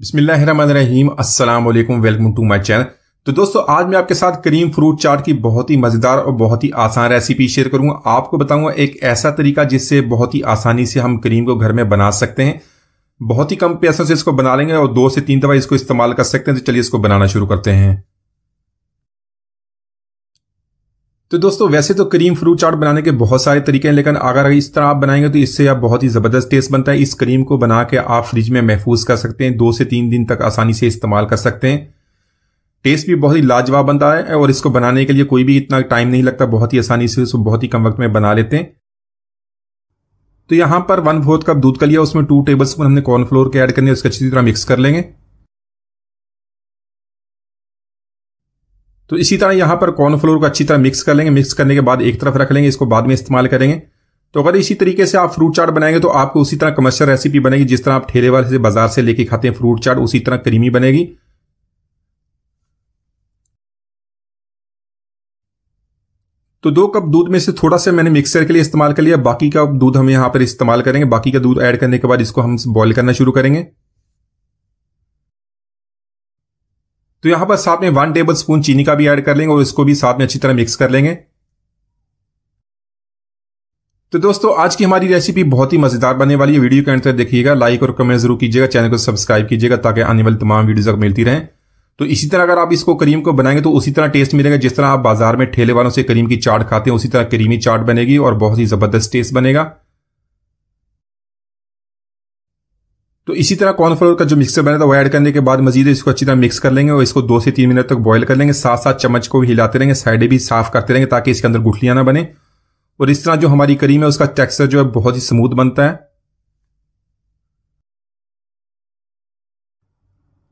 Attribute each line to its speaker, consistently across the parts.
Speaker 1: बिस्मिल्लाहिर्रहमानिर्रहीम, अस्सलाम वालेकुम, वेलकम टू माय चैनल। तो दोस्तों, आज मैं आपके साथ करीम फ्रूट चाट की बहुत ही मजेदार और बहुत ही आसान रेसिपी शेयर करूंगा। आपको बताऊंगा एक ऐसा तरीका जिससे बहुत ही आसानी से हम करीम को घर में बना सकते हैं। बहुत ही कम पैसों से इसको बना लेंगे और 2 से 3 दफा इसको इस्तेमाल कर सकते हैं। तो चलिए इसको बनाना शुरू करते हैं। तो दोस्तों, वैसे तो करीम फ्रूट चाट बनाने के बहुत सारे तरीके हैं, लेकिन अगर इस तरह आप बनाएंगे तो इससे आप बहुत ही जबरदस्त टेस्ट बनता है। इस करीम को बना के आप फ्रिज में महफूज कर सकते हैं, 2 से 3 दिन तक आसानी से इस्तेमाल कर सकते हैं। टेस्ट भी बहुत ही लाजवाब बनता है और इसको बनाने के लिए कोई भी इतना टाइम नहीं लगता, बहुत ही आसानी से इसको बहुत ही कम वक्त में बना लेते हैं। तो यहां पर 1/4 कप दूध का लिया, उसमें 2 टेबल स्पून हमने कॉर्नफ्लोर के ऐड करने, उसको अच्छी तरह मिक्स कर लेंगे। तो इसी तरह यहां पर कॉर्नफ्लोर को अच्छी तरह मिक्स कर लेंगे। मिक्स करने के बाद एक तरफ रख लेंगे, इसको बाद में इस्तेमाल करेंगे। तो अगर इसी तरीके से आप फ्रूट चाट बनाएंगे तो आपको उसी तरह कमर्शियल रेसिपी बनेगी, जिस तरह आप ठेले वाले से बाजार से लेके खाते हैं फ्रूट चाट, उसी तरह क्रीमी बनेगी। तो 2 कप दूध में से थोड़ा सा मैंने मिक्सर के लिए इस्तेमाल कर लिया, बाकी का दूध हम यहां पर इस्तेमाल करेंगे। बाकी का दूध ऐड करने के बाद इसको हम बॉईल करना शुरू करेंगे। तो यहां पर साथ में 1 टेबल स्पून चीनी का भी ऐड कर लेंगे और इसको भी साथ में अच्छी तरह मिक्स कर लेंगे। तो दोस्तों, आज की हमारी रेसिपी बहुत ही मजेदार बनने वाली है। वीडियो के अंत तक देखिएगा, लाइक और कमेंट जरूर कीजिएगा, चैनल को सब्सक्राइब कीजिएगा ताकि आने वाली तमाम वीडियोस आपको मिलती रहें। तो इसी तरह अगर आप इसको करीम को बनाएंगे तो उसी तरह टेस्ट मिलेगा, जिस तरह आप बाजार में ठेले वालों से करीम की चाट खाते हैं, उसी तरह करीमी चाट बनेगी और बहुत ही जबरदस्त टेस्ट बनेगा। तो इसी तरह कॉर्नफ्लोर का जो मिक्सचर बना था वो ऐड करने के बाद मजीद इसको अच्छी तरह मिक्स कर लेंगे और इसको 2 से 3 मिनट तक बॉईल कर लेंगे। साथ साथ चम्मच को भी हिलाते रहेंगे, साइडें भी साफ करते रहेंगे ताकि इसके अंदर गुठलियां ना बने। और इस तरह जो हमारी करीम है उसका टेक्सचर जो है बहुत ही स्मूथ बनता है।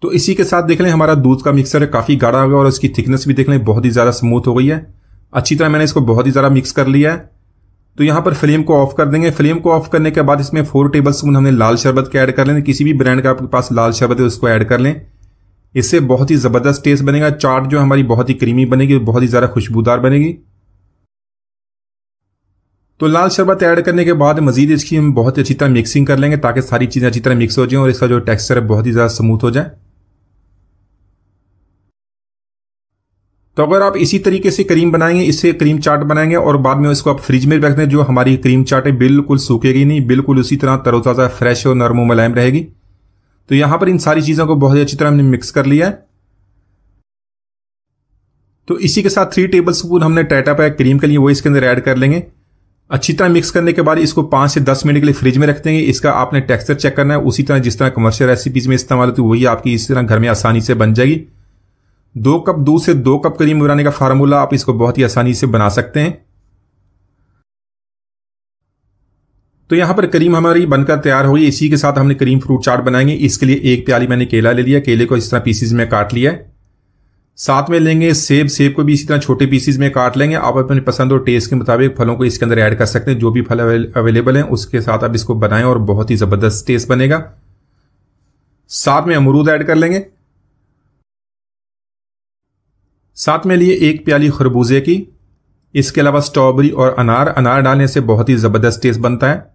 Speaker 1: तो इसी के साथ देख लें, हमारा दूध का मिक्सचर है काफी गाढ़ा हो गया और उसकी थिकनेस भी देख लें बहुत ही ज्यादा स्मूथ हो गई है। अच्छी तरह मैंने इसको बहुत ही ज्यादा मिक्स कर लिया है। तो यहां पर फ्लेम को ऑफ कर देंगे। फ्लेम को ऑफ करने के बाद इसमें 4 टेबल स्पून हमने लाल शरबत के ऐड कर लेंगे। किसी भी ब्रांड का आपके पास लाल शरबत है उसको ऐड कर लें, इससे बहुत ही जबरदस्त टेस्ट बनेगा। चाट जो हमारी बहुत ही क्रीमी बनेगी, बहुत ही ज्यादा खुशबूदार बनेगी। तो लाल शरबत ऐड करने के बाद मजीद इसकी हम बहुत अच्छी तरह मिक्सिंग कर लेंगे ताकि सारी चीजें अच्छी तरह मिक्स हो जाएं और इसका जो टेक्सचर है बहुत ही ज्यादा स्मूथ हो जाए। तो अगर आप इसी तरीके से करीम बनाएंगे, इससे क्रीम चाट बनाएंगे और बाद में इसको आप फ्रिज में रख दें, जो हमारी क्रीम चाट है बिल्कुल सूखेगी नहीं, बिल्कुल उसी तरह तरोताजा फ्रेश और नरम मुलायम रहेगी। तो यहां पर इन सारी चीजों को बहुत अच्छी तरह हमने मिक्स कर लिया है। तो इसी के साथ 3 टेबल स्पून हमने टाटा पैक क्रीम के लिए वो इसके अंदर ऐड कर लेंगे। अच्छी तरह मिक्स करने के बाद इसको 5 से 10 मिनट के लिए फ्रिज में रख देंगे। इसका आपने टेक्सचर चेक करना है, उसी तरह जिस तरह कमर्शियल रेसिपीज में इस्तेमाल होती है वही आपकी इस तरह घर में आसानी से बन जाएगी। 2 कप दूध से 2 कप करीम बनाने का फार्मूला आप इसको बहुत ही आसानी से बना सकते हैं। तो यहां पर करीम हमारी बनकर तैयार हो गई। इसी के साथ हमने करीम फ्रूट चाट बनाएंगे। इसके लिए 1 प्याली मैंने केला ले लिया, केले को इस तरह पीसीज में काट लिया है। साथ में लेंगे सेब, सेब को भी इसी तरह छोटे पीसीज में काट लेंगे। आप अपनी पसंद और टेस्ट के मुताबिक फलों को इसके अंदर ऐड कर सकते हैं, जो भी फल अवेलेबल हैं उसके साथ आप इसको बनाएं और बहुत ही जबरदस्त टेस्ट बनेगा। साथ में अमरूद ऐड कर लेंगे। साथ में लिए 1 प्याली खरबूजे की। इसके अलावा स्ट्रॉबेरी और अनार, अनार डालने से बहुत ही जबरदस्त टेस्ट बनता है।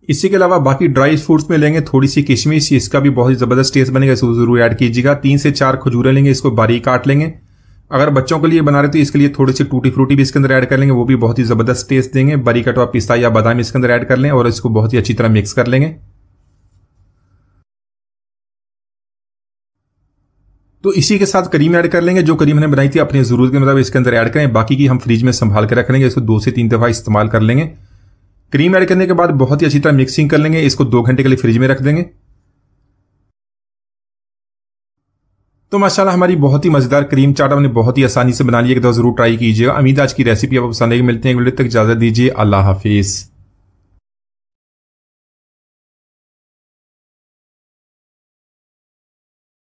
Speaker 1: इसी के अलावा बाकी ड्राई फ्रूट्स में लेंगे थोड़ी सी किशमिश, इसका भी बहुत ही जबरदस्त टेस्ट बनेगा, इसको जरूर ऐड कीजिएगा। 3 से 4 खजूरें लेंगे, इसको बारीक काट लेंगे। अगर बच्चों के लिए बना रहे तो इसके लिए थोड़ी सी टूटी फ्रूटी भी इसके अंदर ऐड कर लेंगे, वो भी बहुत ही जबरदस्त टेस्ट देंगे। बारीक कटा हुआ पिस्ता या बादाम इसके अंदर ऐड कर लें और इसको बहुत ही अच्छी तरह मिक्स कर लेंगे। तो इसी के साथ करीम ऐड कर लेंगे। जो करीम हमने बनाई थी अपनी जरूरत के मुताबिक इसके अंदर ऐड करें, बाकी की हम फ्रिज में संभाल कर रख लेंगे, इसको 2 से 3 दफा इस्तेमाल कर लेंगे। क्रीम ऐड करने के बाद बहुत ही अच्छी तरह मिक्सिंग कर लेंगे, इसको 2 घंटे के लिए फ्रिज में रख देंगे। तो माशाल्लाह हमारी बहुत ही मजेदार क्रीम चाट हमने बहुत ही आसानी से बना ली है, जरूर ट्राई कीजिएगा। उम्मीद आज की रेसिपी आपको पसंद आएगी। मिलते हैं एक वीडियो तक, इजाजत दीजिए, अल्लाह हाफिज।